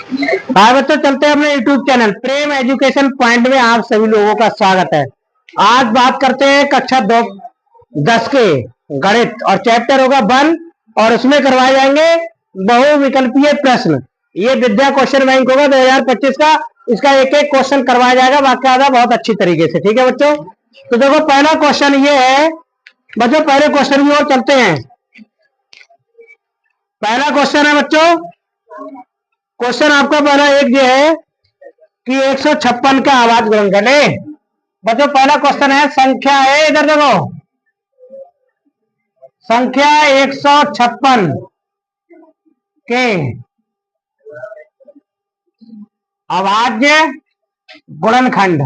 हाँ बच्चों, चलते हैं अपने यूट्यूब चैनल प्रेम एजुकेशन पॉइंट में आप सभी लोगों का स्वागत है। आज बात करते हैं कक्षा 10 के गणित और चैप्टर होगा 1 और उसमें करवाए जाएंगे बहुविकल्पीय प्रश्न। ये विद्या क्वेश्चन बैंक होगा 2025 का। इसका एक एक क्वेश्चन करवाया जाएगा बाकायदा बहुत अच्छी तरीके से। ठीक है बच्चों, तो देखो पहला क्वेश्चन ये है बच्चों, पहले क्वेश्चन की ओर चलते हैं। पहला क्वेश्चन है बच्चों, क्वेश्चन आपका पहला एक ये है कि 156 का आवाज गुणनखंड है। बच्चों पहला क्वेश्चन है, संख्या है, इधर देखो, संख्या 156 के अभाज्य गुणनखंड।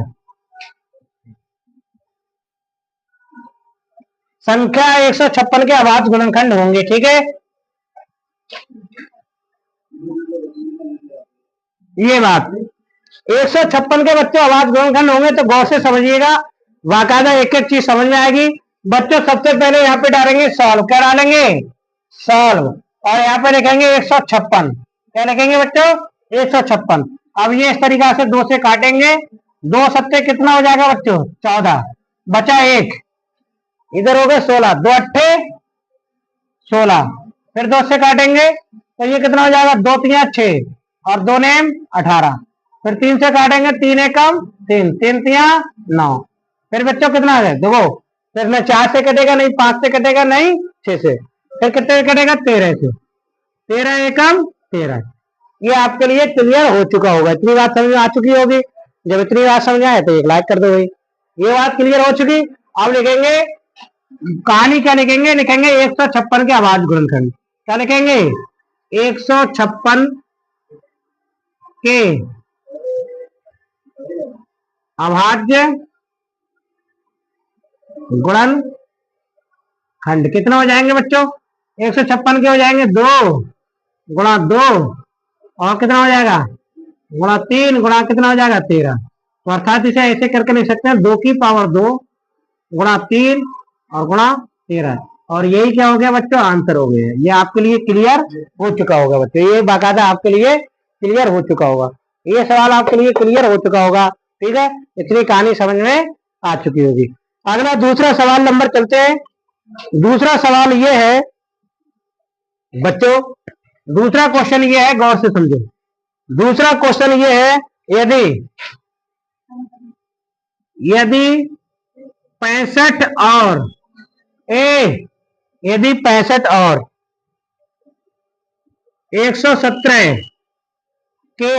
संख्या 156 के अभाज्य गुणनखंड होंगे। ठीक है, ये बात 156 के बच्चों अभाज्य गुणनखंड होंगे तो गौर से समझिएगा, बाकायदा एक एक चीज समझ में आएगी। बच्चों सबसे पहले यहाँ पे डालेंगे सॉल्व। क्या डालेंगे? सॉल्व। और यहाँ पे लिखेंगे 156। क्या लिखेंगे बच्चों? 156। अब ये इस तरीका से 2 से काटेंगे, 2 सत्ते कितना हो जाएगा बच्चों? 14, बचा 1, इधर हो गए 16, 2 अट्ठे 16, फिर 2 से काटेंगे तो ये कितना हो जाएगा? 2 तिया 6 और 2 नेम 18, फिर 3 से काटेंगे, 3 एकम 3, 3 तिया 9, फिर बच्चों कितना है? देखो, फिर न 4 से कटेगा, नहीं 5 से कटेगा, नहीं 6 से, फिर कितने कटेगा? 13 से, 13 एकम 13। ये आपके लिए क्लियर हो चुका होगा। इतनी बात समझ में आ चुकी होगी। जब इतनी बात समझ आए तो एक लाइक कर दो भाई। ये बात क्लियर हो चुकी। अब लिखेंगे कहानी, क्या लिखेंगे? लिखेंगे 156 के अभाज्य गुणनखंड। क्या लिखेंगे? 156 के अभाज्य गुणनखंड कितना हो जाएंगे बच्चों? 156 के हो जाएंगे 2 गुणा 2 और कितना हो जाएगा? गुणा 3 गुणा कितना हो जाएगा? 13। तो अर्थात इसे ऐसे करके लिख सकते हैं 2 की पावर 2 गुणा 3 और गुणा 13। और यही क्या हो गया बच्चों? आंसर हो गया। ये आपके लिए क्लियर हो चुका होगा बच्चों, ये बाकायदा आपके लिए क्लियर हो चुका होगा। ये सवाल आपके लिए क्लियर हो चुका होगा। ठीक है, इतनी कहानी समझ में आ चुकी होगी। अगला दूसरा सवाल नंबर चलते हैं। दूसरा सवाल ये है बच्चों, दूसरा क्वेश्चन ये है, गौर से समझो। दूसरा क्वेश्चन ये है, यदि 65 और यदि 65 और 117 के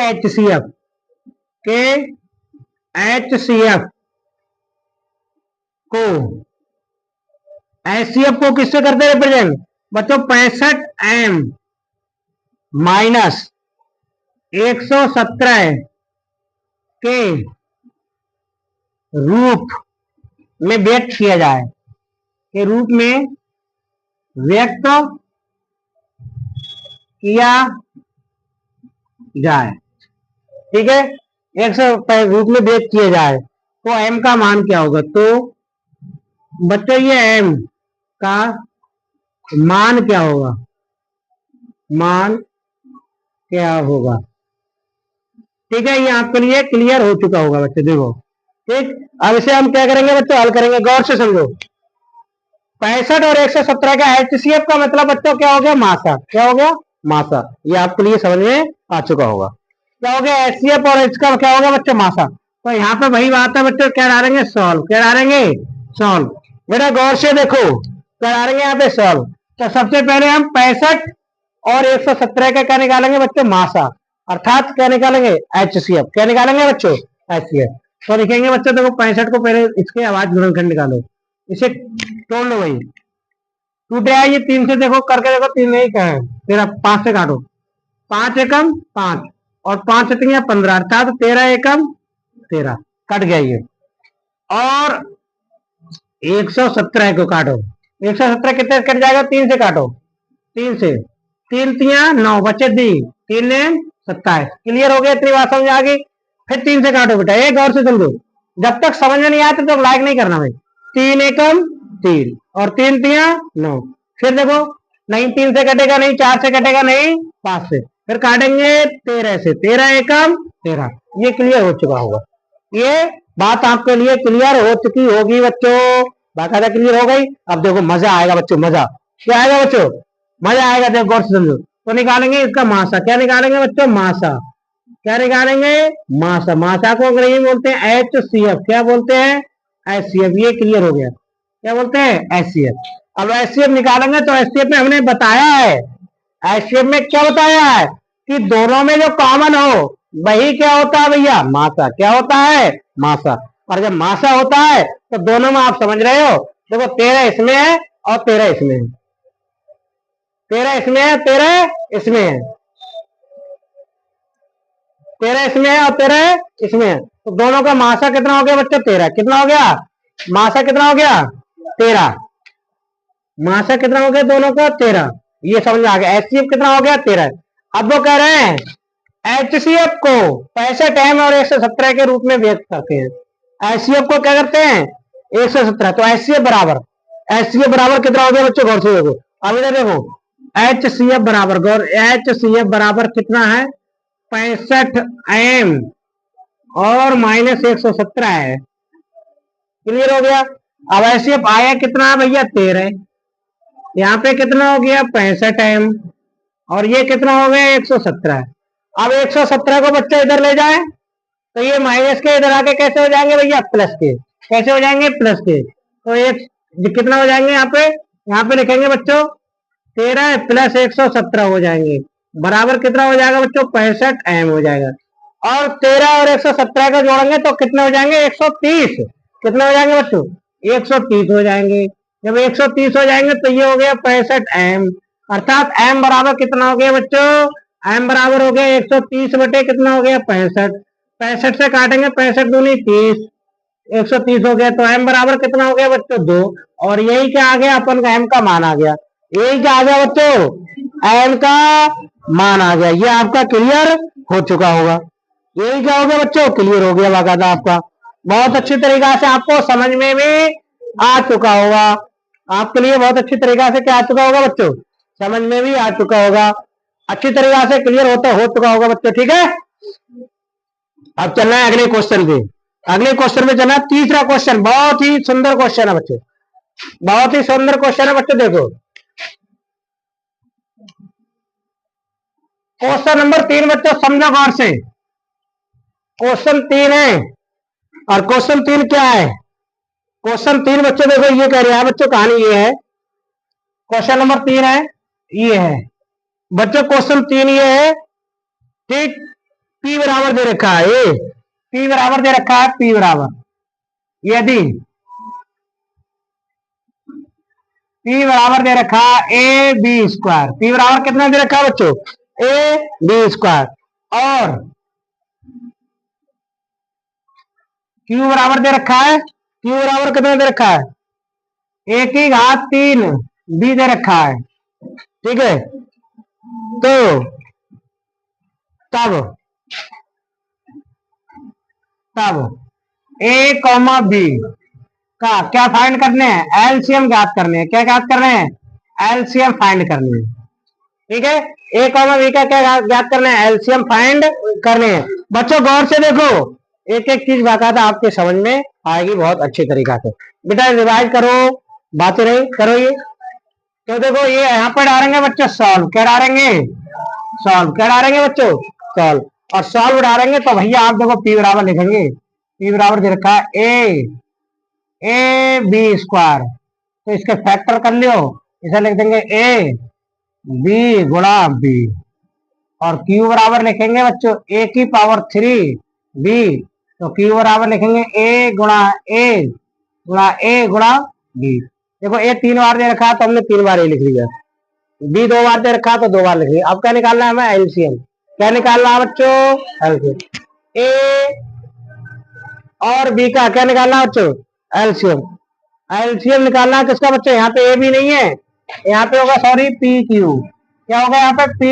HCF को HCF को किससे करते हैं रिप्रेजेंट? बच्चों 65M माइनस 117 के रूप में व्यक्त किया जाए, के रूप में व्यक्त किया जाए। ठीक है, 100 रूप में व्यक्त किया जाए तो m का मान क्या होगा? तो बच्चों ये m का मान क्या होगा? मान क्या होगा? ठीक है, ये आपके लिए क्लियर हो चुका होगा बच्चे। देखो ठीक, अब इसे हम क्या करेंगे बच्चों? हल करेंगे। गौर से समझो, 65 और 117 का HCF का मतलब बच्चों क्या हो गया? मासा। क्या हो गया? मासा। ये आपके लिए समझ में आ चुका होगा। क्या हो गया? HCF और इसका क्या होगा बच्चों? मासा। तो यहाँ पे वही बात है बच्चों, क्या डालेंगे? सॉल्व। क्या डालेंगे? सॉल्व। बेटा गौर से देखो, क्या डालेंगे यहाँ पे? सॉल्व। तो सबसे पहले हम 65 और 117 का क्या निकालेंगे बच्चों? मासा, अर्थात क्या निकालेंगे? HCF। क्या निकालेंगे बच्चों? HCF। तो लिखेंगे बच्चों, देखो 65 को पहले इसके अभाज्य गुणनखंड निकालो, इसे तोड़ लो भाई, टूट रहा है ये 3 से, देखो करके देखो, 3 नहीं क्या है? तेरा 5 से काटो, 5 एकम 5 और 5 से 15, अर्थात 13 एकम 13, कट गया ये। और 117 को काटो, 117 कितने कट जाएगा? 3 से काटो, 3 से 3 तिया 9, बचे 3 ने 27। क्लियर हो गया? इतनी बात समझ आ गई। फिर 3 से काटो बेटा, एक और से समझो, जब तक समझ में नहीं आते तो लाइक नहीं करना भाई। 3 एकम 3 और 3 तिया 9, फिर देखो, नहीं 3 से कटेगा, नहीं 4 से कटेगा, नहीं 5 से, फिर काटेंगे 13 से, 13 एकम 13। ये क्लियर हो चुका होगा, ये बात आपके लिए क्लियर हो चुकी होगी बच्चों, बाकायदा क्लियर हो गई। अब देखो मजा आएगा बच्चों, मजा क्या आएगा बच्चों, मजा आएगा। देखो गौर से समझो, तो निकालेंगे इसका मासा। क्या निकालेंगे बच्चों, मासा। क्या निकालेंगे, मासा। मासा को अंग्रेजी में बोलते हैं HCF। क्या बोलते हैं, HCF। ये क्लियर हो गया, क्या बोलते हैं, HCF। अब HCF निकालेंगे तो HCF में हमने बताया है, HCF में क्या बताया है कि दोनों में जो कॉमन हो वही क्या होता है भैया, मासा। क्या होता है, मासा। और जब मासा होता है तो दोनों में आप समझ रहे हो, देखो 13 इसमें है और 13 इसमें है, 13 इसमें है, 13 इसमें है, 13 इसमें है और 13 इसमें है। तो दोनों का मासा कितना हो गया बच्चों, 13। कितना हो गया, मासा कितना हो गया, 13। मासा कितना हो गया दोनों का, 13। ये समझ में आ गया। HCF कितना हो गया, 13। अब वो कह रहे हैं HCF को 65 और 117 के रूप में व्यक्त करते हैं। HCF को क्या करते हैं, 117। तो HCF बराबर कितना हो गया बच्चों, गौर से देखो। अब इधर देखो HCF बराबर, गौर, HCF बराबर कितना है, 65 m और माइनस 117 है। क्लियर हो गया। अब HCF आया कितना है भैया, 13। यहाँ पे कितना हो गया, 65 m और ये कितना हो गया, 117। अब 117 को बच्चा इधर ले जाए तो ये माइनस के इधर आके कैसे हो जाएंगे भैया, प्लस के। कैसे हो जाएंगे, प्लस के। तो एक कितना हो जाएंगे, यहाँ पे लिखेंगे बच्चों 13 प्लस 117 हो जाएंगे, बराबर कितना हो जाएगा बच्चों, 65 m हो जाएगा। और 13 और 117 का जोड़ेंगे तो कितने हो जाएंगे, 130। कितने हो जाएंगे बच्चों, 130 हो जाएंगे। जब 130 हो जाएंगे तो ये हो गया 65 m, अर्थात m बराबर कितना हो गया बच्चों, m बराबर हो गया 130 बटे कितना हो गया, 65। 65 से काटेंगे, 65 दूनी 30, 130 हो गया। तो m बराबर कितना हो गया बच्चों, 2। और यही क्या आ गया, अपन का m का मान आ गया। यही क्या आ गया बच्चों, m का मान आ गया। ये आपका क्लियर हो चुका होगा। यही क्या हो गया बच्चों, क्लियर हो गया बाकायदा आपका। बहुत अच्छी तरीका से आपको समझ में भी आ चुका होगा। आपके लिए बहुत अच्छी तरीका से क्या आ चुका होगा बच्चों, समझ में भी आ चुका होगा, अच्छी तरीका से क्लियर होता हो चुका होगा बच्चों। ठीक है, अब चलना है अगले क्वेश्चन पे। अगले क्वेश्चन में चलना, तीसरा क्वेश्चन बहुत ही सुंदर क्वेश्चन है बच्चों, बहुत ही सुंदर क्वेश्चन है बच्चों। देखो क्वेश्चन नंबर 3 बच्चों, समझो गौर से। क्वेश्चन 3 है, और क्वेश्चन 3 क्या है, क्वेश्चन 3 बच्चों देखो ये कह रहे हैं बच्चों, कहानी ये है, क्वेश्चन नंबर 3 है, ये है बच्चों, क्वेश्चन 3 ये है, ठीक। P बराबर दे रखा है, ये P बराबर दे रखा है, P बराबर, यदि P बराबर दे रखा है AB², P बराबर कितना दे रखा है बच्चों, AB², और Q बराबर दे रखा है, Q बराबर कितना दे रखा है, 1 की घात 3 B दे रखा है। ठीक है, तो तब A, B का क्या फाइंड करने हैं, एलसीएम ज्ञात करने हैं। क्या ज्ञात करने हैं, एलसीएम फाइंड करने हैं। ठीक है, A, B का क्या ज्ञात करना है, एलसीएम फाइंड करने हैं। बच्चों गौर से देखो, एक एक चीज बाकायदा आपके समझ में आएगी बहुत अच्छे तरीका से। बेटा रिवाइज करो, बातें रही करो ये। तो देखो ये यहाँ पर डालेंगे बच्चों सॉल्व, क्या डालेंगे, सॉल्व। क्या डालेंगे बच्चों, सॉल्व। और सॉल्व डालेंगे तो भैया आप देखो P बराबर लिखेंगे, P बराबर दे रखा है AB², तो इसके फैक्टर कर लियो, इसे लिख देंगे AB गुणा B। और Q बराबर लिखेंगे बच्चों A⁻³ तो Q बराबर लिखेंगे A गुणा A गुणा B। देखो A 3 बार दे रखा है तो हमने 3 बार A लिख लिया, B 2 बार दे रखा है तो 2 बार लिख लिया। अब क्या निकालना है हमें, एलसीएम। क्या निकालना है बच्चों, एलसीएम। A और B का क्या निकालना है बच्चों, एलसीएम। एलसीएम निकालना है किसका बच्चों, यहाँ पे A भी नहीं है, यहाँ पे होगा सॉरी PQ। क्या होगा यहाँ पे P,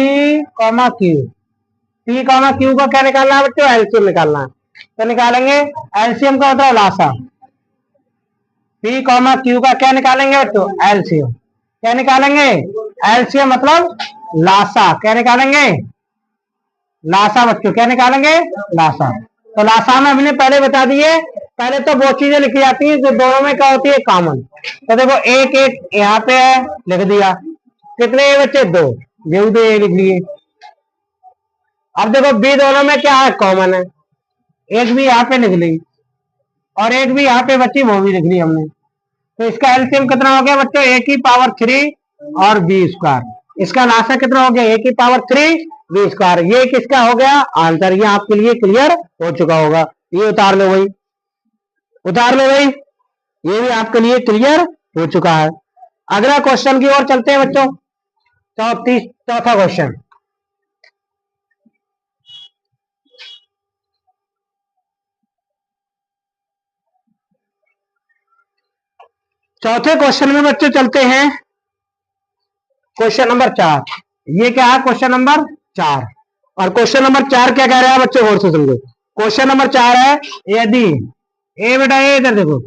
Q का क्या निकालना है बच्चों, एलसीएम निकालना है। तो निकालेंगे, एलसीएम का मतलब लासा। P, Q का क्या निकालेंगे बच्चों, एलसीएम। क्या निकालेंगे, एलसीएम मतलब लासा। क्या निकालेंगे, लासा बच्चों, क्या निकालेंगे? लासा। तो लासा में हमने पहले बता दिए, पहले तो वो चीजें लिखी जाती हैं जो दोनों में क्या होती है, कॉमन। तो देखो एक एक यहाँ पे है, लिख दिया। कितने ए बच्चे? 2, ये भी ए लिख लिए। अब देखो बी दोनों में क्या है, कॉमन है। एक भी यहाँ पे लिख ली और एक भी यहाँ पे बच्ची, वो भी लिख ली हमने। तो इसका एलसीएम कितना हो गया बच्चों? ए की पावर 3 और बी स्क्वायर। इसका लासा कितना हो गया? ए की पावर 3 बी स्क्वायर। ये किसका हो गया? आंसर। ये आपके लिए क्लियर हो चुका होगा। ये उतार लो भाई, उतार लो भाई, ये भी आपके लिए क्लियर हो चुका है। अगला क्वेश्चन की ओर चलते हैं बच्चों। चौथा क्वेश्चन। चौथे क्वेश्चन में बच्चों चलते हैं, क्वेश्चन नंबर 4। ये क्या है? Question number 4। और क्वेश्चन नंबर 4 क्या कह रहा है बच्चों? गौर से समझो। क्वेश्चन नंबर 4 है, यदि ए, बेटा ए इधर देखो,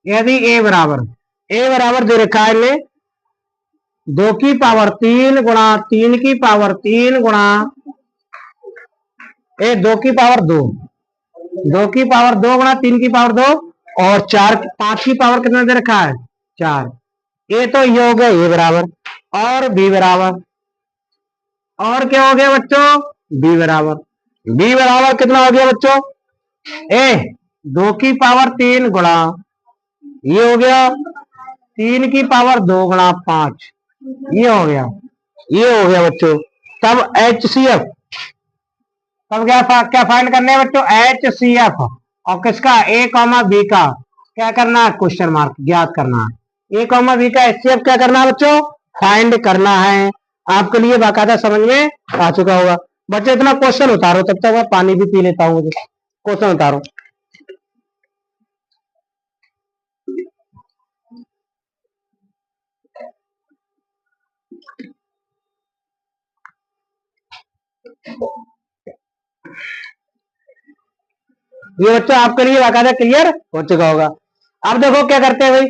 यदि ए बराबर दे रखा है इनमें 2 की पावर 3 गुणा 3 की पावर 3 गुणा 2 की पावर 2, 2 की पावर 2 गुणा 3 की पावर 2 और 5 की पावर कितना दे रखा है? 4। ये तो ये हो गया ए बराबर, और बी बराबर, और क्या हो गया बच्चों? बी बराबर। बी बराबर कितना हो गया बच्चों? ए 2 की पावर 3 गुणा, ये हो गया 3 की पावर 2 गुणा 5, ये हो गया, ये हो गया बच्चों। तब HCF, तब क्या फाइंड करने हैं बच्चों? HCF और किसका? ए कॉमा बी का क्या करना है? क्वेश्चन मार्क ज्ञात करना है। ए कॉमा बी का HCF क्या करना है बच्चों? फाइंड करना है। आपके लिए बाकायदा समझ में आ चुका होगा। बच्चे इतना क्वेश्चन उतारो, तब तक मैं पानी भी पी लेता हूँ। क्वेश्चन उतारो। ये बच्चों आपके लिए बाकायदा क्लियर हो चुका होगा। अब देखो क्या करते हैं भाई।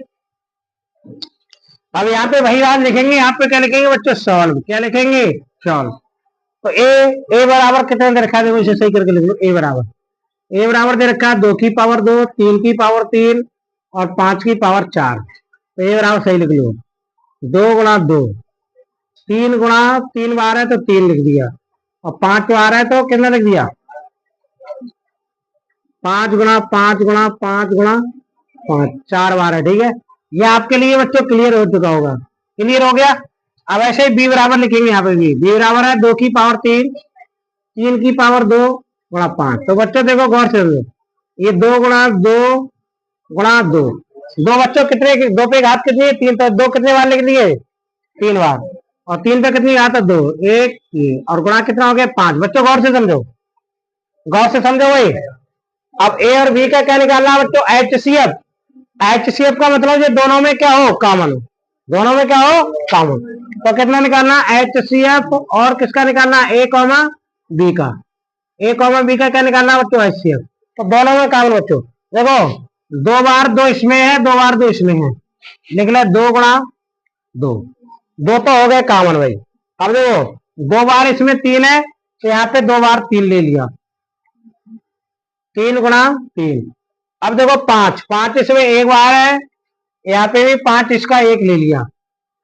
अब यहाँ पे वही बात लिखेंगे, यहाँ पे क्या लिखेंगे बच्चों? सॉल्व। क्या लिखेंगे? सॉल्व। तो ए बराबर कितने दे रखा है? देखो इसे सही करके लिख लो। ए बराबर दे रखा है 2 की पावर 2, 3 की पावर 3 और 5 की पावर 4। तो ए बराबर सही लिख लो, 2 गुणा 2, 3 गुणा 3 बार है तो 3 लिख दिया, और 5 बार है तो कितना लिख दिया? 5 गुणा 5 गुणा 5 गुणा 5, 4 बार है। ठीक है, ये आपके लिए बच्चों क्लियर हो चुका होगा। क्लियर हो गया। अब ऐसे ही बी बराबर लिखेंगे। यहाँ पे बी बराबर है 2 की पावर 3, 3 की पावर 2 गुणा 5। तो बच्चों देखो गौर से, ये 2 गुणा 2 गुणा 2, 2 बच्चों कितने, 2 पे घात कितनी है? 3। तो 2 कितने बार लिख दिए? 3 बार। और 3 पे कितनी घात है? 2, 1 3, और गुणा कितना हो गया? 5। बच्चों गौर से समझो, गौर से समझो भाई। अब ए और बी का क्या निकालना है बच्चों? HCF। HCF का मतलब ये दोनों में क्या हो? कॉमन। दोनों में क्या हो? कॉमन। तो कितना निकालना? HCF और किसका निकालना? ए कॉमा बी का। ए कॉमा बी का क्या निकालना बच्चों? HCF। तो दोनों में कॉमन बच्चों। देखो 2 बार 2 इसमें है, 2 बार 2 इसमें है, लिख ले 2 गुणा 2, 2 तो हो गए कॉमन भाई। अब देखो 2 बार इसमें 3 है, तो यहाँ पे 2 बार 3 ले लिया, 3 गुणा 3। अब देखो 5 इसमें एक बार है, यहाँ पे भी 5 इसका 1 ले लिया,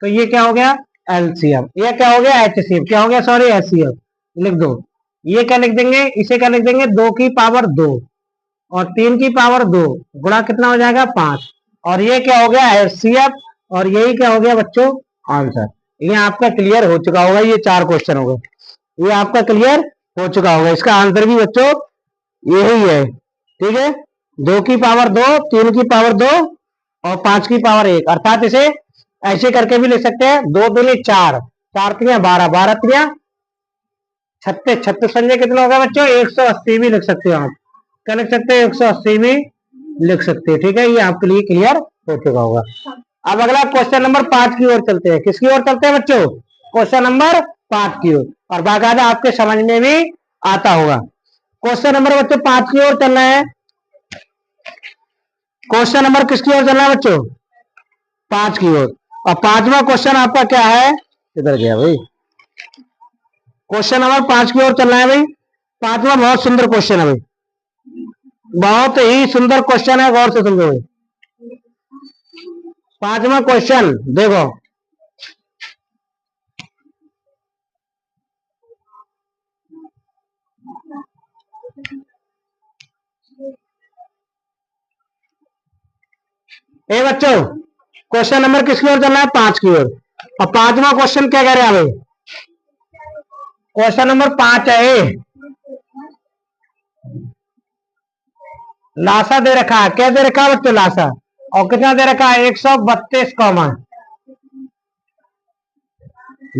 तो ये क्या हो गया? LCM। ये क्या हो गया? HCF। क्या हो गया? सॉरी, HCF लिख दो। ये क्या लिख देंगे? इसे क्या लिख देंगे? 2 की पावर 2 और 3 की पावर 2 गुणा कितना हो जाएगा? 5। और ये क्या हो गया? HCF। और यही क्या हो गया बच्चों? आंसर। ये आपका क्लियर हो चुका होगा। ये 4 क्वेश्चन हो गए, ये आपका क्लियर हो चुका होगा। इसका आंसर भी बच्चों यही है। ठीक है, 2 की पावर 2, 3 की पावर 2 और 5 की पावर 1। अर्थात इसे ऐसे करके भी लिख सकते हैं, 2 दूनी 4, 4 3 12, 12 3 36, 36 संजय कितना होगा बच्चों? 180 भी लिख सकते हो आप। क्या लिख सकते हैं? 180 भी लिख सकते हैं। ठीक है, ये आपके लिए क्लियर हो चुका होगा। अब अगला क्वेश्चन नंबर 5 की ओर चलते हैं। किसकी ओर चलते हैं बच्चों? क्वेश्चन नंबर 5 की ओर, और बाकायदा आपके समझ में भी आता होगा। क्वेश्चन नंबर बच्चों 5 की ओर चलना है। क्वेश्चन नंबर किसकी ओर चलना है बच्चों? 5 की ओर। और 5वां क्वेश्चन आपका क्या है? किधर गया भाई? क्वेश्चन नंबर 5 की ओर चलना है भाई। पांचवा बहुत सुंदर क्वेश्चन है भाई, बहुत ही सुंदर क्वेश्चन है, गौर से समझो भाई। पांचवा क्वेश्चन देखो, ए बच्चों क्वेश्चन नंबर किसकी ओर चलना है? 5 की ओर। और पांचवा क्वेश्चन क्या कह रहे हैं भाई? क्वेश्चन नंबर 5 है, लासा दे रखा है। क्या दे रखा है बच्चों? लासा। और कितना दे रखा है? 132 कॉमा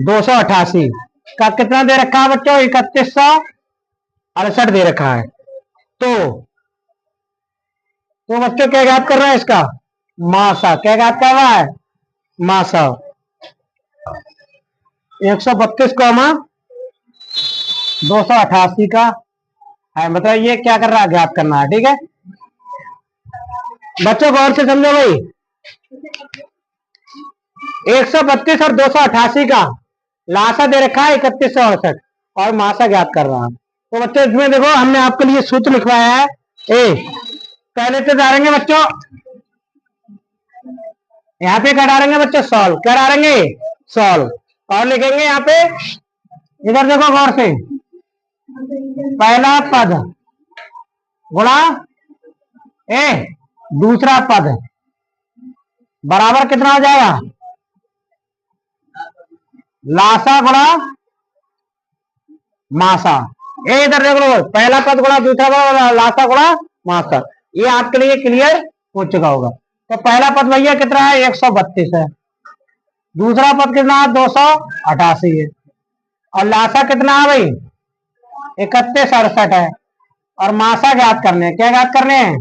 288 का कितना दे रखा है बच्चों? 3168 दे रखा है। तो बच्चों क्या याद कर रहा है इसका? मासा। क्या याद कर रहा है? मासा। 132 कॉमा 288 का है, मतलब ये क्या कर रहा है? ज्ञात करना है। ठीक है बच्चों, गौर से समझो भाई। 132 और 288 का लासा दे रखा है 3168 और मासा ज्ञात कर रहा है। तो बच्चों इसमें देखो हमने आपके लिए सूत्र लिखवाया है। पहले तो डालेंगे बच्चों, यहाँ पे क्या डालेंगे बच्चों? सॉल्व। क्या डालेंगे? सॉल्व। और लिखेंगे यहाँ पे, इधर देखो गौर से, पहला पद गुणा दूसरा पद बराबर कितना हो जाएगा? लासा गुणा मासा। इधर देख लो, पहला पद गुणा दूसरा पद, लासा गुणा मासा। ये आपके लिए क्लियर हो चुका होगा। तो पहला पद भैया कितना है? 132 है। दूसरा पद कितना है? 288 है। और लासा कितना है भाई? 3168 है। और मासा ज्ञात करने हैं। क्या ज्ञात करने हैं?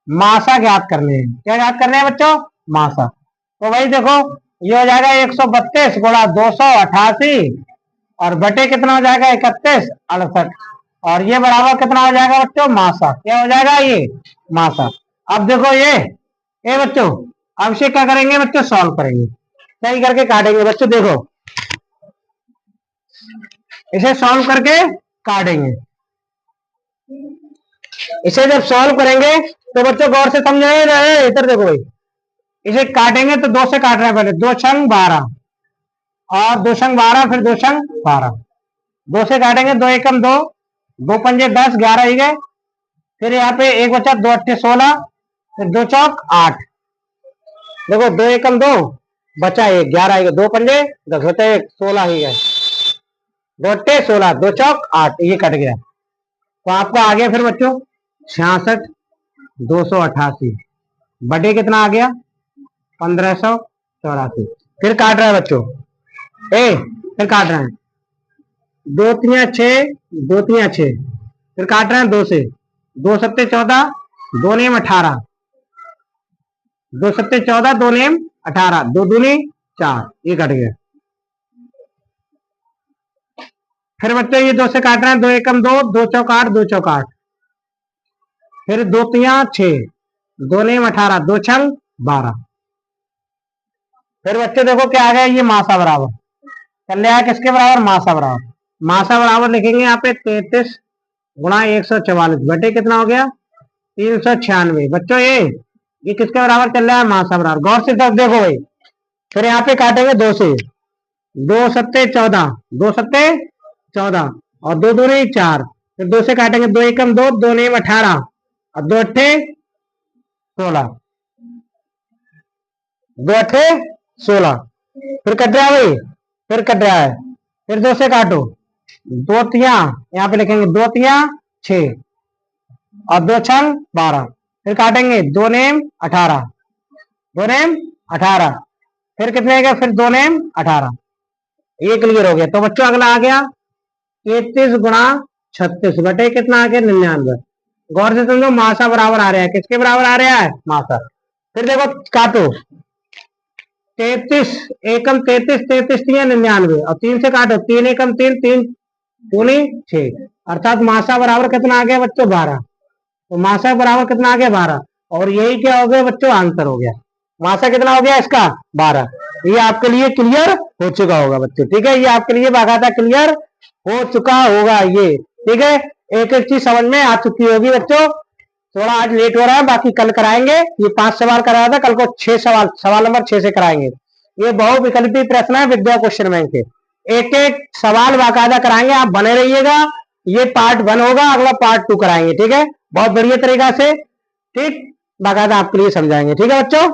मासा ज्ञात करने हैं। क्या ज्ञात करने हैं बच्चों? मासा। तो भाई देखो ये हो जाएगा 132 गुणा 288 और बटे कितना हो जाएगा? 3168। और ये बराबर कितना हो जाएगा बच्चों? मासा। क्या हो जाएगा? ये मासा। अब देखो ये बच्चों, अब इसे क्या करेंगे बच्चों? सॉल्व करेंगे, सही करके काटेंगे। बच्चों देखो इसे सॉल्व करके काटेंगे। इसे जब सॉल्व करेंगे तो बच्चों गौर से समझे, इधर देखो भाई, इसे काटेंगे तो 2 से काट रहे हैं। पहले 2 छंग 12 और 2 छंग 12, फिर 2 छंग 12, 2 से काटेंगे। 2 एकम 2, 2 पंजे 10, 11 ही गए। फिर यहाँ पे एक बचा, 2 अट्ठे 16, फिर 2 चौक 8। देखो 2 एकम 2 बचा 1, 11 ही गए। 2 पंजे 10 बचा 1, 16 ही गए। 2 अट्ठे 16, 2 चौक 8, ये कट गया। तो आपका आ गया फिर बच्चों 66 288 बटे कितना आ गया? 1584। फिर काट रहा है बच्चों, फिर काट रहे हैं 2 तिया 6, 2 तिया 6, फिर काट रहे हैं 2 से, 2 सत्ते 14, 2 नेम 18, 2 सत्ते 14, 2 नेम 18, 2 दूनी 4, ये कट गया। फिर बच्चों ये 2 से काट रहे हैं, 2 एकम 2, 2 चौक 8, 2 चौक 8, फिर 2 तिया 6, 2 नेम 18, 2 छंग 12। फिर बच्चे देखो क्या आ गया? ये मासा बराबर कर लिया है। किसके बराबर? मासा बराबर। मासा बराबर लिखेंगे यहाँ पे 33 गुणा 144 बटे कितना हो गया? 396। बच्चों ये किसके बराबर चल रहा है? मासा बराबर। गौर से तब देखो भाई, फिर यहाँ पे काटेंगे 2 से, 2 सत्ते 14, 2 सत्ते 14 और 2 दूनी 4, फिर 2 से काटेंगे 2 एकम 2, 2 नेम 18 और 2 अट्ठे 16, 2 अट्ठे 16, फिर कट रहा है भाई, फिर कट रहा है। फिर 2 से काटो, 2 तिया यहाँ पे लिखेंगे 2 तिया 6 और 2 छंग 12, फिर काटेंगे 2 नेम 18, 2 नेम 18, फिर कितने गए? फिर 2 नेम 18। ये क्लियर हो गया। तो बच्चों अगला आ गया 33 गुणा 36 बटे कितना आ गया? 99। गौर से समझो, मासा बराबर आ रहा है। किसके बराबर आ रहा है? मासा। फिर देखो काटो, 33 एकम 33, 33 तिया 99 और 3 से काटो, 3 एकम 3, 3 दूनी 6, अर्थात मासा बराबर कितना आ गया बच्चों? 12। तो मासा बराबर कितना आ गया? 12। और यही क्या हो गया बच्चों? आंसर हो गया। मासा कितना हो गया इसका? 12। ये आपके लिए क्लियर हो चुका होगा बच्चों। ठीक है, ये आपके लिए बाकायदा क्लियर हो चुका होगा ये। ठीक है, एक एक चीज समझ में आ चुकी होगी बच्चों। थोड़ा आज लेट हो रहा है, बाकी कल कराएंगे। ये 5 सवाल कराया था, कल को 6 सवाल, सवाल नंबर 6 से कराएंगे। ये बहुविकल्पी प्रश्न है विद्या क्वेश्चन बैंक के, एक एक सवाल बाकायदा कराएंगे, आप बने रहिएगा। ये पार्ट 1 होगा, अगला पार्ट 2 कराएंगे, ठीक है, बहुत बढ़िया तरीका से, ठीक, बाकायदा आपके लिए समझाएंगे, ठीक है बच्चों।